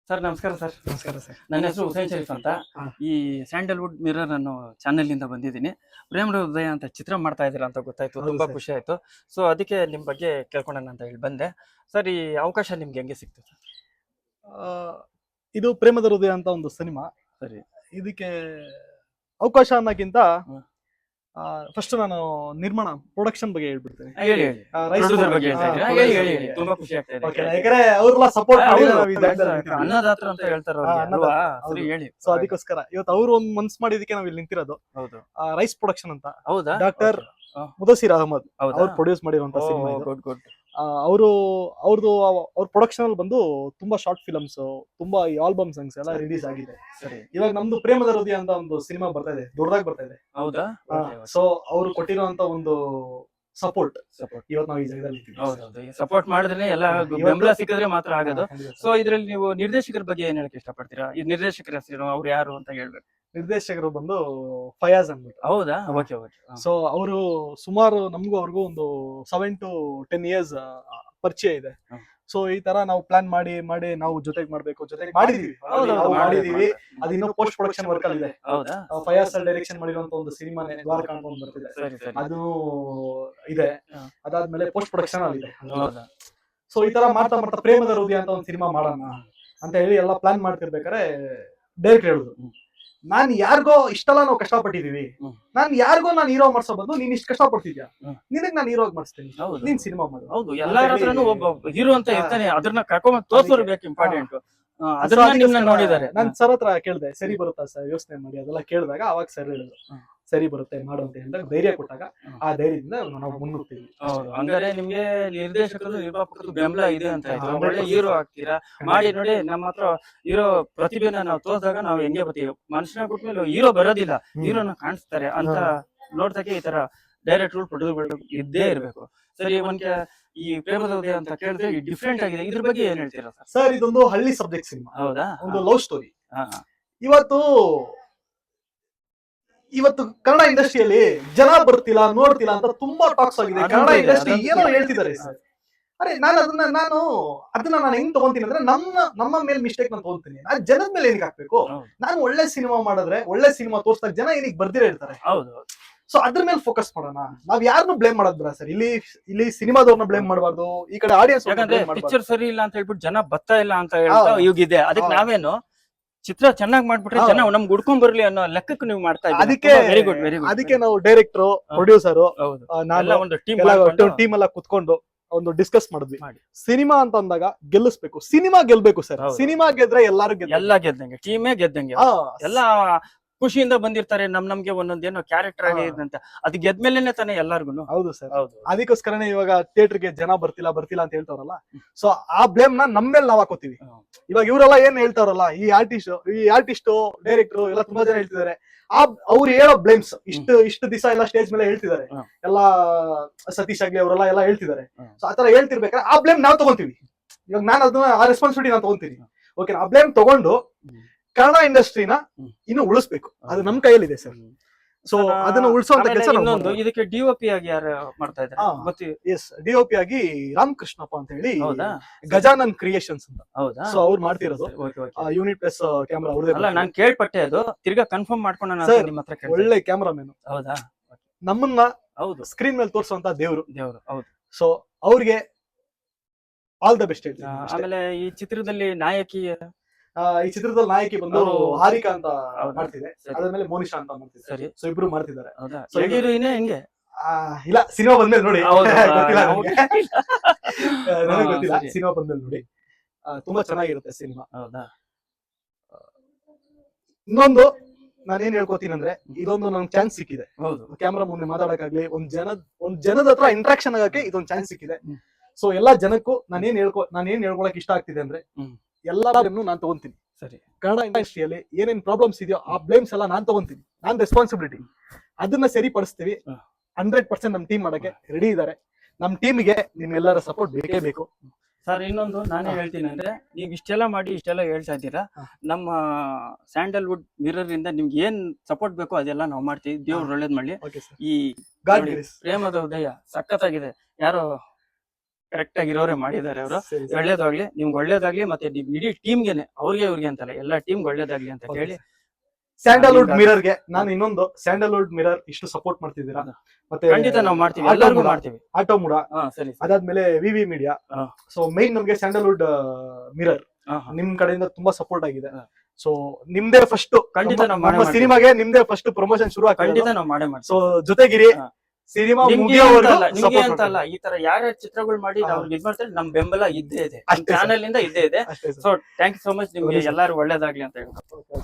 Sir ನಮಸ್ಕಾರ sir. ನಮಸ್ಕಾರ sir. ನನ್ನ ಹೆಸರು ಹುಸೇನ್ ಶರೀಫ್ ಅಂತ. ಈ ಸ್ಯಾಂಡಲ್ವುಡ್ ಮಿರರ್ ಅನ್ನೋ ಚಾನೆಲ್ ಇಂದ ಬಂದಿದ್ದೀನಿ. ಪ್ರೇಮ ಹೃದಯ ಅಂತ ಚಿತ್ರ ಮಾಡ್ತಾ ಇದ್ದೀರಾ ಅಂತ ಗೊತ್ತಾಯ್ತು, ತುಂಬಾ ಖುಷಿ ಆಯ್ತು. ಸೊ ಅದಕ್ಕೆ ನಿಮ್ ಬಗ್ಗೆ ಕೇಳ್ಕೊಳ್ಳೋಣ ಅಂತ ಹೇಳಿ ಬಂದೆ ಸರ್. ಈ ಅವಕಾಶ ನಿಮ್ಗೆ ಹೆಂಗೆ ಸಿಕ್ತು ಸರ್? ಇದು ಪ್ರೇಮದ ಹೃದಯ ಅಂತ ಒಂದು ಸಿನಿಮಾ. ಸರಿ. ಇದಕ್ಕೆ ಅವಕಾಶ ಅನ್ನೋಕ್ಕಿಂತ ಫಸ್ಟ್ ನಾನು ನಿರ್ಮಾಣ ಪ್ರೊಡಕ್ಷನ್ ಬಗ್ಗೆ ಹೇಳ್ಬಿಡ್ತೇನೆ. ಹೇಳಿ ಹೇಳಿ. Producer ಬಗ್ಗೆ ಹೇಳ್ತಾ ಇದ್ದೀರಾ? ಹೇಳಿ ಹೇಳಿ ಹೇಳಿ. ತುಂಬಾ ಖುಷಿ ಆಗ್ತಾ ಇದೆ. ಯಾಕಂದ್ರೆ ಅವ್ರೆಲ್ಲ ಸಪೋರ್ಟ್ ಮಾಡಿ ನಾವು ಈ ಜಾಗದಲ್ಲಿ ನಿಂತಿದ್ದೀವಿ. ಅನ್ನದಾತರು ಅಂತ ಹೇಳ್ತಾರ ಅಲ್ವಾ? ಸರಿ ಹೇಳಿ. ಸೊ ಅದಕ್ಕೋಸ್ಕರ ಇವತ್ತು ಅವ್ರು ಒಂದ್ ಮನ್ಸ್ ಮಾಡಿದಕ್ಕೆ ನಾವ್ ಇಲ್ಲಿ ನಿಂತಿರೋದು. ಹೌದು. ರೈಸ್ ಪ್ರೊಡಕ್ಷನ್ ಅಂತ ಹೌದಾ? ಡಾಕ್ಟರ್ ಮುದಸಿರ್ ಅಹಮದ್ ಅವ್ರು ಪ್ರೊಡ್ಯೂಸ್ ಮಾಡಿರುವಂತ ಸಿನಿಮಾ. Good good. ಅವ್ರದ್ದು ಅವ್ರ ಪ್ರೊಡಕ್ಷನ್ ಅಲ್ಲಿ ಬಂದು ತುಂಬಾ ಶಾರ್ಟ್ ಫಿಲ್ಮ್ಸ್, ತುಂಬಾ ಆಲ್ಬಮ್ ಸಾಂಗ್ಸ್ ಎಲ್ಲ ರಿಲೀಸ್ ಆಗಿದೆ. ಸರಿ. ಇವಾಗ ನಮ್ದು ಪ್ರೇಮದ ಹೃದಯ ಅಂತ ಒಂದು ಸಿನಿಮಾ ಬರ್ತಾ ಇದೆ, ದೊಡ್ಡದಾಗಿ ಬರ್ತಾ ಇದೆ. ಹೌದಾ? ಸೊ ಅವ್ರು ಕೊಟ್ಟಿರುವಂತ ಒಂದು ಸಪೋರ್ಟ್ ಇವತ್ತು ನಾವು ಈ ಜಾಗದಲ್ಲಿ ಇದ್ದೀವಿ. ಹೌದೌದು. ಸಪೋರ್ಟ್ ಮಾಡಿದ್ರೆ ಎಲ್ಲ ಬೆಂಬಲ ಸಿಕ್ಕಿದ್ರೆ ಮಾತ್ರ ಆಗೋದು. ಸೊ ಇದ್ರಲ್ಲಿ ನೀವು ನಿರ್ದೇಶಕರ ಬಗ್ಗೆ ಏನ್ ಹೇಳಕ್ ಇಷ್ಟಪಡ್ತೀರಾ? ಈ ನಿರ್ದೇಶಕರ ಹೆಸರು, ಅವ್ರು ಯಾರು ಅಂತ ಹೇಳ್ಬೇಕು. ನಿರ್ದೇಶಕರು ಬಂದು ಫಯಾಜ್ ಅಂದ್ಬಿಟ್ಟು. ಹೌದಾ? Okay okay. ಸೊ ಅವರು ಸುಮಾರು ನಮಗೂ ಅವ್ರಿಗೂ ಒಂದು 7 to 10 years ಪರಿಚಯ ಇದೆ. ಸೊ ಈ ತರ ನಾವು ಪ್ಲಾನ್ ಮಾಡಿ ಮಾಡಿ ನಾವು ಜೊತೆಗೆ ಮಾಡಿದೀವಿ. ಅದು ಇನ್ನೂ ಪೋಸ್ಟ್ ಪ್ರೊಡಕ್ಷನ್ ವರ್ಕ್ ಅಲ್ಲಿ ಇದೆ. ಹೌದಾ? ಫಯಾಜ್ ಸರ್ ಡೈರೆಕ್ಷನ್ ಮಾಡಿರುವಂತ ಒಂದು ಸಿನಿಮಾನೇ ದ್ವಾರಕಾ ಅಂತ ಒಂದು ಬರ್ತಿದೆ, ಅದು ಇದೆ. ಅದಾದ್ಮೇಲೆ ಪೋಸ್ಟ್ ಪ್ರೊಡಕ್ಷನ್ ಅಲ್ಲಿ ಇದೆ. ಸೊ ಈ ತರ ಮಾಡ್ತಾ ಮಾಡ್ತಾ ಪ್ರೇಮದ ಹೃದಯ ಅಂತ ಒಂದು ಸಿನಿಮಾ ಮಾಡೋಣ ಅಂತ ಹೇಳಿ ಎಲ್ಲ ಪ್ಲಾನ್ ಮಾಡ್ತಿರ್ಬೇಕಾದ್ರೆ ಡೈರೆಕ್ಟ್ ಹೇಳಿದ್ರು, ನಾನ್ ಯಾರಿಗೋ ಇಷ್ಟೆಲ್ಲ ನಾವು ಕಷ್ಟಪಟ್ಟಿದೀವಿ, ನಾನು ಹೀರೋ ಮಾಡ್ಸೋ ಬದಲು ನೀನ್ ಇಷ್ಟ ಕಷ್ಟ ಪಡ್ತಿದ್ಯಾ, ನಿನಗ್ ನಾನು ಹೀರೋ ಮಾಡಿಸ್ತೀನಿ, ನೀನ್ ಸಿನಿಮಾ ಮಾಡು. ಹೌದು, ಎಲ್ಲಾರ ಹತ್ರನೂ ಒಬ್ಬ ಹೀರೋ ಅಂತ ಇರ್ತಾನೆ, ಅದನ್ನ ಕರ್ಕೊಂಡ್ ತೋರ್ಸೋರು ಬೇಕು, ಇಂಪಾರ್ಟೆಂಟ್. ಅದನ್ನ ನಿಮ್ನ ನೋಡಿದ್ದಾರೆ. ನಾನ್ ಸರ್ ಹತ್ರ ಕೇಳ್ದೆ, ಸರಿ ಬರುತ್ತಾ ಸರ್ ಯೋಚನೆ ಮಾಡಿ ಅದೆಲ್ಲ ಕೇಳಿದಾಗ ಅವಾಗ ಸರ್ ಹೇಳಿದ್ರು ಸರಿ ಬರುತ್ತೆ ಮಾಡು ಅಂತ ಹೇಳಿದಾಗ ಧೈರ್ಯ ಕೊಟ್ಟಾಗ ಆ ಧೈರ್ಯದಿಂದ ನಾವು ಮುನ್ನುಗ್ತೀವಿ. ಹಂಗಾರೆ ನಿಮ್ಗೆ ನಿರ್ದೇಶಕರು ನಿರ್ಮಾಪಕರು ಬೆಂಬಲ ಇದೆ ಅಂತ ಆಯ್ತು. ಒಳ್ಳೆ ಹೀರೋ ಆಗ್ತೀರಾ, ಮಾಡಿ ನೋಡಿ. ನಮ್ಮ ಹತ್ರ ಹೀರೋ ಪ್ರತಿಭೆನ ನಾವು ತೋರಿಸಿದಾಗ ನಾವು ಹೆಂಗೆ ಬರ್ತೀವಿ. ಮನುಷ್ಯನ ಬಿಟ್ಮೇಲೆ ಹೀರೋ ಬರೋದಿಲ್ಲ, ಹೀರೋನ ಕಾಣಿಸ್ತಾರೆ ಅಂತ ನೋಡ್ದಕ್ಕೆ ಈ ತರ ಡೈರೆಕ್ಟರ್ ಪ್ರೊಡ್ಯೂಸರ್ ಇದ್ದೇ ಇರ್ಬೇಕು. ಸರಿ, ಈ ಪ್ರೇಮದ ಹೃದಯ ಅಂತ ಕೇಳಿದ್ರೆ ಡಿಫ್ರೆಂಟ್ ಆಗಿದೆ, ಇದ್ರ ಬಗ್ಗೆ ಏನ್ ಹೇಳ್ತೀರಾ ಸರ್? ಸರ್ ಇದೊಂದು ಹಳ್ಳಿ ಸಬ್ಜೆಕ್ಟ್ ಸಿನಿಮಾ. ಹೌದಾ? ಒಂದು ಲವ್ ಸ್ಟೋರಿ. ಇವತ್ತು ಕನ್ನಡ ಇಂಡಸ್ಟ್ರಿಯಲ್ಲಿ ಜನ ಬರ್ತಿಲ್ಲ, ನೋಡ್ತಿಲ್ಲ ಅಂತ ತುಂಬಾ ಟಾಕ್ಸ್ ಆಗಿದೆ. ಕನ್ನಡ ಇಂಡಸ್ಟ್ರಿ ಏನೋ ಹೇಳ್ತಿದ್ದಾರೆ ಸರ್. ಅರೆ ನಾನು ಅದನ್ನ ಹೆಂಗ್ ತಗೊಂತೀನಿ ಅಂದ್ರೆ ನಮ್ಮ ಮೇಲೆ ಮಿಸ್ಟೇಕ್ ನಾನು ತಗೊಂತೀನಿ. ನಾನು ಜನದ ಮೇಲೆ ಏನಕ್ಕೆ ಹಾಕ್ಬೇಕು? ನಾನು ಒಳ್ಳೆ ಸಿನಿಮಾ ಮಾಡಿದ್ರೆ, ಒಳ್ಳೆ ಸಿನಿಮಾ ತೋರಿಸಿದಾಗ ಜನ ಏನಕ್ಕೆ ಬರ್ದಿರ ಇರ್ತಾರೆ. ಸೊ ಅದ್ರ ಮೇಲೆ ಫೋಕಸ್ ಮಾಡೋಣ. ನಾವ್ ಯಾರನ್ನು ಬ್ಲೇಮ್ ಮಾಡೋದ್ ಬೇಡ ಸರ್. ಇಲ್ಲಿ ಸಿನಿಮಾದವ್ರನ್ನ ಬ್ಲೇಮ್ ಮಾಡಬಾರ್ದು, ಈ ಕಡೆ ಆಡಿಯನ್ಸ್. ಪಿಕ್ಚರ್ ಸರಿ ಇಲ್ಲ ಅಂತ ಹೇಳ್ಬಿಟ್ಟು ಜನ ಬರ್ತಾ ಇಲ್ಲ ಅಂತ ಹೇಳ್ತಾ ಇವಾಗಿದೆ. ಅದಕ್ಕೆ ನಾವೇನು ಚಿತ್ರ ಚೆನ್ನಾಗಿ ಮಾಡ್ಬಿಟ್ರೆ ಜನ ನಮ್ಗೆ ಹುಡ್ಕೊಂಡ್ ಬರ್ಲಿ ಅನ್ನೋ ಲೆಕ್ಕಕ್ಕೆ ನೀವು ಮಾಡ್ತಾ ಇದ್ದೀವಿ. ಅದಕ್ಕೆ ವೆರಿ ಗುಡ್. ಅದಕ್ಕೆ ನಾವು ಡೈರೆಕ್ಟರ್, ಪ್ರೊಡ್ಯೂಸರ್, ಒಂದು ಟೀಮ್ ಎಲ್ಲ ಕುತ್ಕೊಂಡು ಒಂದು ಡಿಸ್ಕಸ್ ಮಾಡಿದ್ವಿ. ಸಿನಿಮಾ ಅಂತ ಅಂದಾಗ ಗೆಲ್ಲಿಸ್ಬೇಕು, ಸಿನಿಮಾ ಗೆಲ್ಬೇಕು ಸರ್. ಸಿನಿಮಾ ಗೆದ್ರೆ ಎಲ್ಲಾರು ಗೆದ್ದಂಗೆ, ಟೀಮೇ ಗೆದ್ದಂಗೆ. ಎಲ್ಲ ಖುಷಿಯಿಂದ ಬಂದಿರ್ತಾರೆ. ನಮ್ಗೆ ಒಂದೊಂದೇನೋ ಕ್ಯಾರೆಕ್ಟರ್ ಆಗಿದೆ ಅಂತ, ಅದು ಗೆದ್ಮೇಲೆನೆ ತಾನೆ ಎಲ್ಲಾರ್ಗು. ಹೌದು ಸರ್. ಅದಕ್ಕೋಸ್ಕರನೇ ಇವಾಗ ಥಿಯೇಟರ್ಗೆ ಜನ ಬರ್ತಿಲ್ಲ ಅಂತ ಹೇಳ್ತಾರಲ್ಲ, ಸೊ ಆ ಬ್ಲೇಮ್ ನ ನಮ್ಮ ಮೇಲೆ ನಾವ್ ಹಾಕೋತೀವಿ. ಇವಾಗ ಇವರೆಲ್ಲ ಏನ್ ಹೇಳ್ತಾರಲ್ಲ, ಈ ಆರ್ಟಿಸ್ಟ್ ಡೈರೆಕ್ಟರ್ ಎಲ್ಲ ತುಂಬಾ ಜನ ಹೇಳ್ತಿದ್ದಾರೆ. ಅವ್ರು ಹೇಳೋ ಬ್ಲೇಮ್ಸ್ ಇಷ್ಟು ದಿವಸ ಎಲ್ಲ ಸ್ಟೇಜ್ ಮೇಲೆ ಹೇಳ್ತಿದ್ದಾರೆ. ಎಲ್ಲ ಸತೀಶ್ ಆಗ್ಲಿ ಅವರೆಲ್ಲ ಎಲ್ಲ ಹೇಳ್ತಿದ್ದಾರೆ. ಸೊ ಆತರ ಹೇಳ್ತಿರ್ಬೇಕಾದ್ರೆ ಆ ಬ್ಲೇಮ್ ನಾವ್ ತಗೊಂತೀವಿ. ಇವಾಗ ನಾನು ಅದನ್ನ ಆ ರೆಸ್ಪಾನ್ಸಿಬಿಲಿಟಿ ನಾನು ತಗೊಂತೀನಿ. ಓಕೆ, ಆ ಬ್ಲೇಮ್ ತಗೊಂಡು ಕನ್ನಡ ಇಂಡಸ್ಟ್ರಿನ ಇನ್ನು ಉಳಿಸ್ಬೇಕು, ಅದು ನಮ್ ಕೈಯಲ್ಲಿದೆ ಸರ್. ಸೊ ಅದನ್ನ ಉಳಿಸುವಂತ ಕೆಲಸ. ಇನ್ನೊಂದು, ಇದಕ್ಕೆ ಡಿಒಪಿ ಆಗಿ ಯಾರು ಮಾಡ್ತಾ ಇದ್ದಾರೆ? ಎಸ್, ಡಿಒಪಿ ಆಗಿ ರಾಮಕೃಷ್ಣಪ್ಪ ಅಂತ ಹೇಳಿ, ಗಜಾನನ್ ಕ್ರಿಯೇಷನ್ಸ್ ಅಂತ. ಸೊ ಅವ್ರು ಮಾಡ್ತಿರೋದು ಯೂನಿಟ್ ಪ್ಲಸ್ ಕ್ಯಾಮ್ರಾ ಅವ್ರದೇ. ನಾನು ಕೇಳ್ಪಟ್ಟೆ, ಅದು ತಿರ್ಗಾ ಕನ್ಫರ್ಮ್ ಮಾಡ್ಕೊಂಡು ನಿಮ್ಮ ಹತ್ರ. ಒಳ್ಳೆ ಕ್ಯಾಮ್ರಾಮನ್. ಹೌದಾ? ನಮ್ಮನ್ನ ಸ್ಕ್ರೀನ್ ಮೇಲೆ ತೋರಿಸುವಂತ ದೇವ್ರು. ಹೌದು. ಸೊ ಅವ್ರಿಗೆ ಆಲ್ ದ ಬೆಸ್ಟ್. ಆಮೇಲೆ ಈ ಚಿತ್ರದಲ್ಲಿ ಈ ಚಿತ್ರದಲ್ಲಿ ನಾಯಕಿ ಬಂದು ಹಾರಿಕಾ ಅಂತ ಮಾಡ್ತಿದೆ, ಅದಾದ್ಮೇಲೆ ಮೋನಿಶಾ ಅಂತ ಮಾಡ್ತಿದ್ದಾರೆ. ಸೊ ಇಬ್ರು ಮಾಡ್ತಿದ್ದಾರೆ. ಹೆಂಗೆ? ಇಲ್ಲ, ಸಿನಿಮಾ ಬಂದ್ಮೇಲೆ ನೋಡಿ. ನನಗೆ ಗೊತ್ತಿಲ್ಲ, ಸಿನಿಮಾ ಬಂದ್ಮೇಲೆ ನೋಡಿ. ತುಂಬಾ ಚೆನ್ನಾಗಿರುತ್ತೆ ಸಿನಿಮಾ. ಇನ್ನೊಂದು ನಾನೇನ್ ಹೇಳ್ಕೊತೀನಿ ಅಂದ್ರೆ, ಇದೊಂದು ನಂಗೆ ಚಾನ್ಸ್ ಸಿಕ್ಕಿದೆ. ಕ್ಯಾಮ್ರಾ ಮುಂದೆ ಮಾತಾಡಕ್ಕಾಗ್ಲಿ, ಒಂದ್ ಜನದ ಹತ್ರ ಇಂಟ್ರಾಕ್ಷನ್ ಆಗಕ್ಕೆ ಇದೊಂದು ಚಾನ್ಸ್ ಸಿಕ್ಕಿದೆ. ಸೊ ಎಲ್ಲಾ ಜನಕ್ಕೂ ನಾನೇನ್ ಹೇಳ್ಕೊಳಕ್ ಇಷ್ಟ ಆಗ್ತಿದೆ ಅಂದ್ರೆ, ಎಲ್ಲಾರನ್ನು ನಾನ್ ತಗೊಂತೀನಿ. ಸರಿ, ಕನ್ನಡ ಇಂಡಸ್ಟ್ರಿಯಲ್ಲಿ ಏನೇನ್ ಪ್ರಾಬ್ಲಮ್ಸ್ ಇದೆಯೋ ಆ ಬ್ಲೇಮ್ಸ್ ಎಲ್ಲ ನಾನ್ ತಗೊಂತೀನಿ. ನಾನ್ ರೆಸ್ಪಾನ್ಸಿಬಿಲಿಟಿ ಅದನ್ನ ಸರಿಪಡಿಸ್ತೀವಿ. 100% ನಮ್ ಟೀಮ್ ಮಾಡಕ್ಕೆ ರೆಡಿ ಇದಾರೆ. ನಮ್ ಟೀಮಿಗೆ ನಿಮ್ಮೆಲ್ಲರ ಸಪೋರ್ಟ್ ಬೇಕೇ ಬೇಕು ಸರ್. ಇನ್ನೊಂದು ನಾನೇ ಹೇಳ್ತೀನಿ ಅಂದ್ರೆ, ನೀವ್ ಇಷ್ಟೆಲ್ಲ ಹೇಳ್ತಾ ಇದ್ದೀರಾ. ನಮ್ಮ ಸ್ಯಾಂಡಲ್ವುಡ್ ಮಿರರ್ ಇಂದ ನಿಮ್ಗೆ ಏನ್ ಸಪೋರ್ಟ್ ಬೇಕೋ ಅದೆಲ್ಲ ನಾವು ಮಾಡ್ತೀವಿ. ದೇವ್ರು ಒಳ್ಳೇದ್ ಮಾಡ್ಲಿ. ಈ ಪ್ರೇಮದ ಹೃದಯ ಸಖತ್ತಾಗಿದೆ. ಯಾರೋ ಕರೆಕ್ಟ್ ಆಗಿರೋರೆ ಮಾಡಿದ್ದಾರೆ ಅವರು. ಸರಿ, ಸರಿ. ಒಳ್ಳೇದಾಗ್ಲಿ, ನಿಮ್ಗೆ ಒಳ್ಳೇದಾಗ್ಲಿ, ಮತ್ತೆ ಇಡೀ ಟೀಮ್ಗೆನೆ, ಅವ್ರಿಗೆ ಇವ್ರಿಗೆ ಅಂತಲ್ಲ, ಎಲ್ಲಾ ಟೀಮ್ಗೆ ಒಳ್ಳೇದಾಗ್ಲಿ ಅಂತ Okay, ಹೇಳಿ. ಸ್ಯಾಂಡಲ್ವುಡ್ ಮಿರರ್ ಗೆ ನಾನು ಇನ್ನೊಂದು, ಸ್ಯಾಂಡಲ್ವುಡ್ ಮಿರರ್ ಇಷ್ಟು ಸಪೋರ್ಟ್ ಮಾಡ್ತಿದ್ದೀರಾ, ಹೌದು. ಮತ್ತೆ ಖಂಡಿತ ನಾವು ಮಾಡ್ತೀವಿ, ಆಟೋ ಎಲ್ಲರಿಗೂ ಮೂಡ, ಮಾಡ್ತೀವಿ. ಆಟೋ ಮೂಡ, ಸರಿ. ಅದಾದ್ಮೇಲೆ ವಿವಿ ಮೀಡಿಯಾ. ಹಾ. ಸೊ ಮೈನ್ ನಮ್ಗೆ ಸ್ಯಾಂಡಲ್ವುಡ್ ಮಿರರ್ ಹಾ. ನಿಮ್ ಕಡೆಯಿಂದ ತುಂಬಾ ಸಪೋರ್ಟ್ ಆಗಿದೆ. ಹಾ. ಸೊ ನಿಮ್ದೇ ಫಸ್ಟ್ ಖಂಡಿತ ನಾವು ಮಾಡೇ ನಮ್ಮ ಮಾಡ್ತೀವಿ. ಸಿನಿಮಾಗೆ ನಿಮ್ದೇ ಫಸ್ಟ್ ಪ್ರಮೋಷನ್ ಶುರು ಆಗ್ತದೆ. ಖಂಡಿತ ನಾವು ಮಾಡೇ ಮಾಡ್ತೀವಿ. ಸೊ ಜೊತೆಗಿರಿ, ಹಾ. ಸಿನಿಮಾ ನಿಮ್ಗೆ ಮುಗಿಯೋವರೆಗೂ ಅಂತ ಅಲ್ಲ, ನಿಮ್ಗೆ support ಅಂತ ಅಲ್ಲ, ಮಾಡ್ತೀವಿ. ಈ ತರ ಯಾರ್ಯಾರ ಚಿತ್ರಗಳು ಮಾಡಿ ಹಾ. ಅವ್ರಿಗೆ ಇದ್ ಮಾಡ್ತಾರೆ, ನಮ್ ಬೆಂಬಲ ಇದ್ದೇ ಇದೆ, ಅಷ್ಟೇ ಸರ್. ಚಾನೆಲ್ ಇಂದ ಇದ್ದೇ ಇದೆ. ಅಷ್ಟೇ sir. So thank you so much, ನಿಮ್ಗೆ ಒಳ್ಳೆ ಸರ್. ಎಲ್ಲಾರು ಒಳ್ಳೇದಾಗ್ಲಿ ಅಂತ ಹೇಳ್ಬೋದು.